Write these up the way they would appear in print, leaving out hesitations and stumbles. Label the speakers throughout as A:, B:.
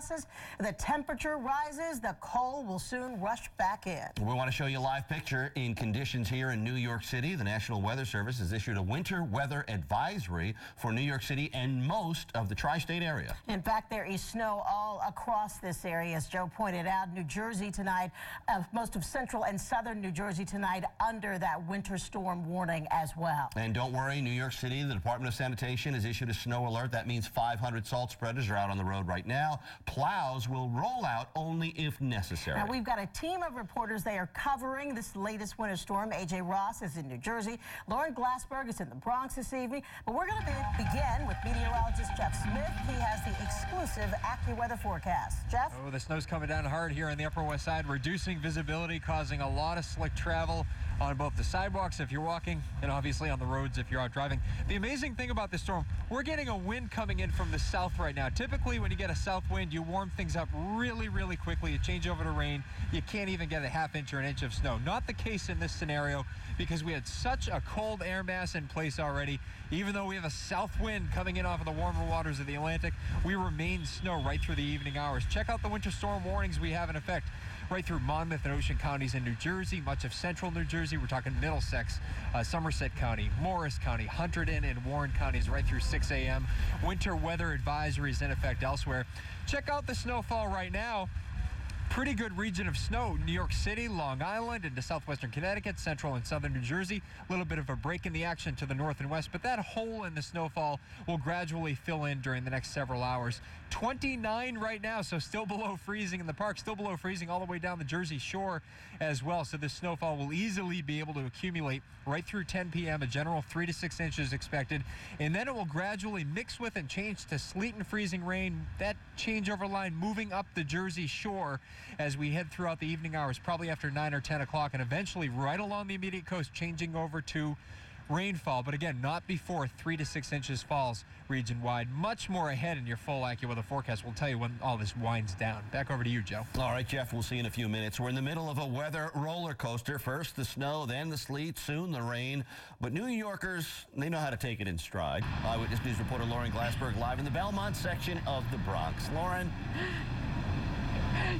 A: passes, the temperature rises, the cold will soon rush back in.
B: We want to show you a live picture in conditions here in New York City. The National Weather Service has issued a winter weather advisory for New York City and most of the tri-state area.
A: In fact, there is snow all across this area, as Joe pointed out. New Jersey tonight, most of central and southern New Jersey tonight under that winter storm warning as well.
B: And don't worry, New York City, the Department of Sanitation has issued a snow alert. That means 500 salt spreaders are out on the road right now. Plows will roll out only if necessary.
A: Now, we've got a team of reporters. They are covering this latest winter storm. AJ Ross is in New Jersey. Lauren Glassberg is in the Bronx this evening. But we're going to begin with meteorologist Jeff Smith. He has the exclusive AccuWeather forecast. Jeff?
C: Oh, the snow's coming down hard here on the Upper West Side, reducing visibility, causing a lot of slick travel on both the sidewalks if you're walking and obviously on the roads if you're out driving. The amazing thing about this storm, we're getting a wind coming in from the south right now. Typically, when you get a south wind, you warm things up really, really quickly. You change over to rain. You can't even get a half inch or an inch of snow. Not the case in this scenario because we had such a cold air mass in place already. Even though we have a south wind coming in off of the warmer waters of the Atlantic, we remain snow right through the evening hours. Check out the winter storm warnings we have in effect right through Monmouth and Ocean counties in New Jersey, much of central New Jersey. We're talking Middlesex, Somerset County, Morris County, Hunterdon, and Warren counties right through 6 a.m. Winter weather advisories in effect elsewhere. Check out the snowfall right now. Pretty good region of snow. New York City, Long Island, into southwestern Connecticut, central and southern New Jersey. A little bit of a break in the action to the north and west, but that hole in the snowfall will gradually fill in during the next several hours. 29 right now, so still below freezing in the park, still below freezing all the way down the Jersey Shore as well. So this snowfall will easily be able to accumulate right through 10 p.m. A general 3 to 6 inches expected, and then it will gradually mix with and change to sleet and freezing rain. That changeover line moving up the Jersey Shore as we head throughout the evening hours, probably after 9 or 10 o'clock, and eventually right along the immediate coast, changing over to rainfall. But again, not before 3 to 6 inches falls region-wide. Much more ahead in your full AccuWeather forecast. We'll tell you when all this winds down. Back over to you, Joe.
B: All right, Jeff, we'll see you in a few minutes. We're in the middle of a weather roller coaster. First the snow, then the sleet, soon the rain. But New Yorkers, they know how to take it in stride. Eyewitness News reporter Lauren Glassberg live in the Belmont section of the Bronx. Lauren?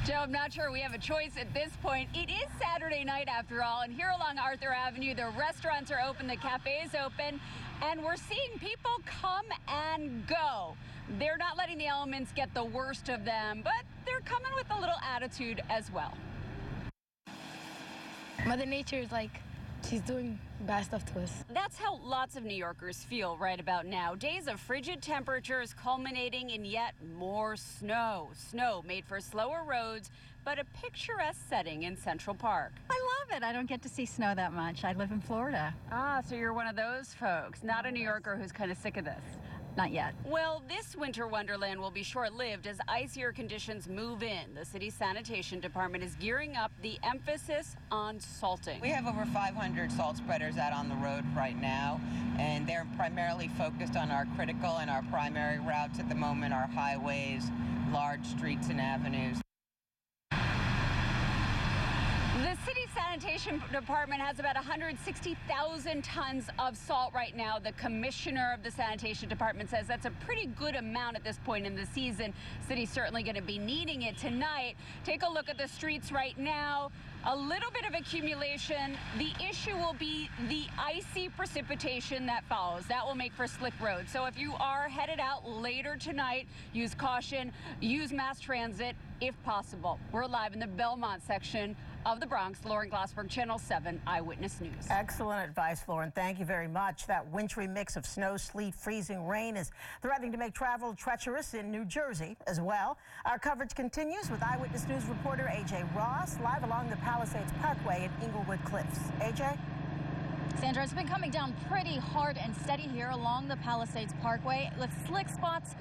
D: Joe, I'm not sure we have a choice at this point. It is Saturday night after all, and here along Arthur Avenue, the restaurants are open, the cafe is open, and we're seeing people come and go. They're not letting the elements get the worst of them, but they're coming with a little attitude as well.
E: Mother Nature is like, she's doing bad stuff to us.
D: That's how lots of New Yorkers feel right about now. Days of frigid temperatures culminating in yet more snow. Snow made for slower roads, but a picturesque setting in Central Park.
F: I love it. I don't get to see snow that much. I live in Florida.
D: Ah, so you're one of those folks, not a New Yorker who's kind of sick of this.
F: Not yet.
D: Well, this winter wonderland will be short-lived as icier conditions move in. The city's sanitation department is gearing up, the emphasis on salting.
G: We have over 500 salt spreaders out on the road right now, and they're primarily focused on our critical and our primary routes at the moment, our highways, large streets and avenues.
D: The city sanitation department has about 160,000 tons of salt right now. The commissioner of the sanitation department says that's a pretty good amount at this point in the season. City's certainly going to be needing it tonight. Take a look at the streets right now. A little bit of accumulation. The issue will be the icy precipitation that follows. That will make for slick roads. So if you are headed out later tonight, use caution, use mass transit if possible. We're live in the Belmont section of the Bronx. Lauren Glassberg, Channel 7 Eyewitness News.
A: Excellent advice, Lauren. Thank you very much. That wintry mix of snow, sleet, freezing rain is threatening to make travel treacherous in New Jersey as well. Our coverage continues with Eyewitness News reporter AJ Ross live along the Palisades Parkway at Inglewood Cliffs. AJ?
E: Sandra, it's been coming down pretty hard and steady here along the Palisades Parkway with slick spots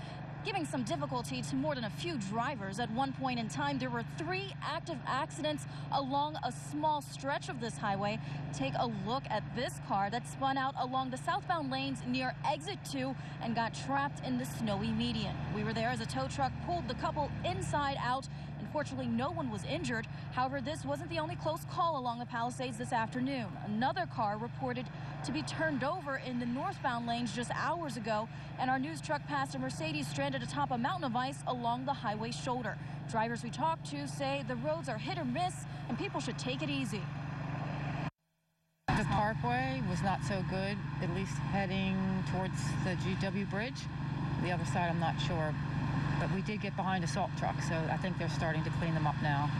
E: giving some difficulty to more than a few drivers. At one point in time, there were 3 active accidents along a small stretch of this highway. Take a look at this car that spun out along the southbound lanes near exit 2 and got trapped in the snowy median. We were there as a tow truck pulled the couple inside out and Fortunately, no one was injured. However, this wasn't the only close call along the Palisades this afternoon. Another car reported to be turned over in the northbound lanes just hours ago, and our news truck passed a Mercedes stranded atop a mountain of ice along the highway shoulder. Drivers we talked to say the roads are hit or miss, and people should take it easy.
H: The parkway was not so good, at least heading towards the GW Bridge. The other side, I'm not sure. But we did get behind a salt truck, so I think they're starting to clean them up now.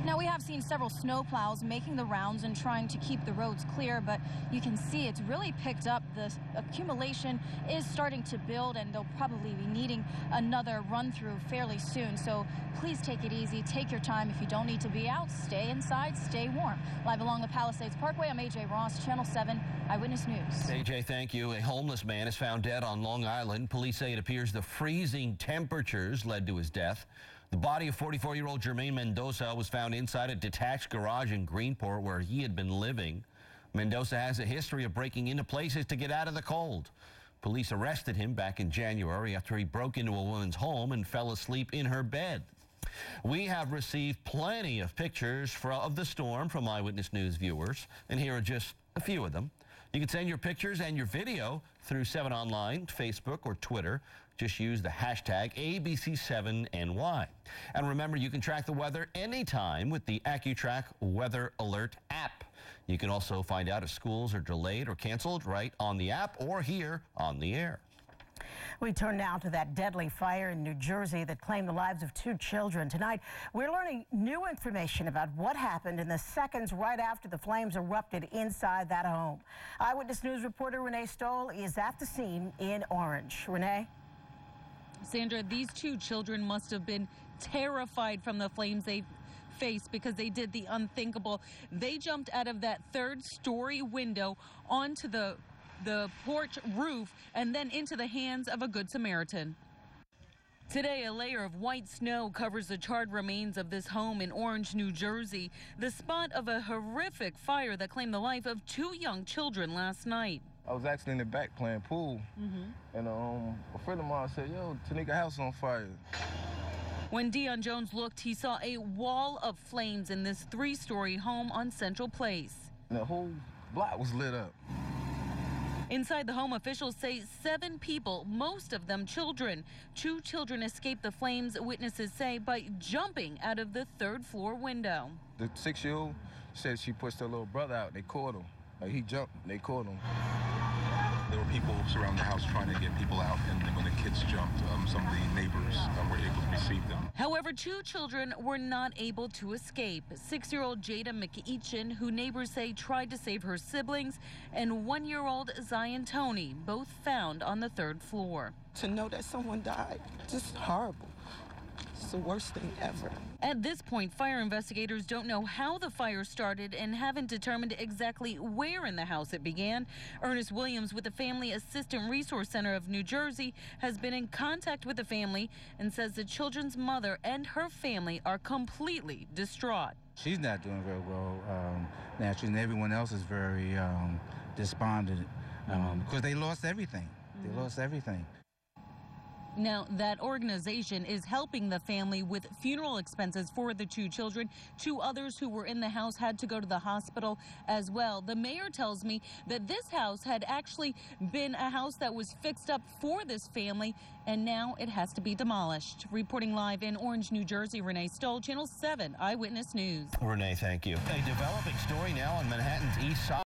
E: Now, we have seen several snowplows making the rounds and trying to keep the roads clear, but you can see it's really picked up. The accumulation is starting to build, and they'll probably be needing another run-through fairly soon. So please take it easy. Take your time. If you don't need to be out, stay inside, stay warm. Live along the Palisades Parkway, I'm AJ Ross, Channel 7 Eyewitness News.
B: AJ, thank you. A homeless man is found dead on Long Island. Police say it appears the freezing temperatures led to his death. The body of 44-year-old Jermaine Mendoza was found inside a detached garage in Greenport where he had been living. Mendoza has a history of breaking into places to get out of the cold. Police arrested him back in January after he broke into a woman's home and fell asleep in her bed. We have received plenty of pictures of the storm from Eyewitness News viewers, and here are just a few of them. You can send your pictures and your video through 7 Online, Facebook, or Twitter. Just use the hashtag ABC7NY. And remember, you can track the weather anytime with the AccuTrack Weather Alert app. You can also find out if schools are delayed or canceled right on the app or here on the air.
A: We turn now to that deadly fire in New Jersey that claimed the lives of 2 children. Tonight, we're learning new information about what happened in the seconds right after the flames erupted inside that home. Eyewitness News reporter Renee Stoll is at the scene in Orange. Renee?
I: Sandra, these 2 children must have been terrified from the flames they faced because they did the unthinkable. They jumped out of that 3rd-story window onto the porch roof and then into the hands of a Good Samaritan. Today, a layer of white snow covers the charred remains of this home in Orange, New Jersey, the spot of a horrific fire that claimed the life of 2 young children last night.
J: I was actually in the back playing pool, and a friend of mine said, "Yo, Tanika house on fire."
I: When Dion Jones looked, he saw a wall of flames in this 3-story home on Central Place.
J: And the whole block was lit up.
I: Inside the home, officials say 7 people, most of them children. 2 children escaped the flames, witnesses say, by jumping out of the 3rd-floor window.
J: The 6-year-old said she pushed her little brother out. They caught him. Like, he jumped, they caught him.
K: There were people surrounding the house trying to get people out, and when the kids jumped, some of the neighbors were able to receive them.
I: However, 2 children were not able to escape. 6-year-old Jada McEachin, who neighbors say tried to save her siblings, and 1-year-old Zion Tony, both found on the 3rd floor.
L: To know that someone died, just horrible. It's the worst thing ever.
I: At this point, fire investigators don't know how the fire started and haven't determined exactly where in the house it began. Ernest Williams with the Family Assistant Resource Center of New Jersey has been in contact with the family and says the children's mother and her family are completely distraught.
M: She's not doing very well naturally, and everyone else is very despondent because they lost everything. They lost everything.
I: Now, that organization is helping the family with funeral expenses for the 2 children. 2 others who were in the house had to go to the hospital as well. The mayor tells me that this house had actually been a house that was fixed up for this family, and now it has to be demolished. Reporting live in Orange, New Jersey, Renee Stoll, Channel 7 Eyewitness News.
B: Renee, thank you. A developing story now on Manhattan's east side.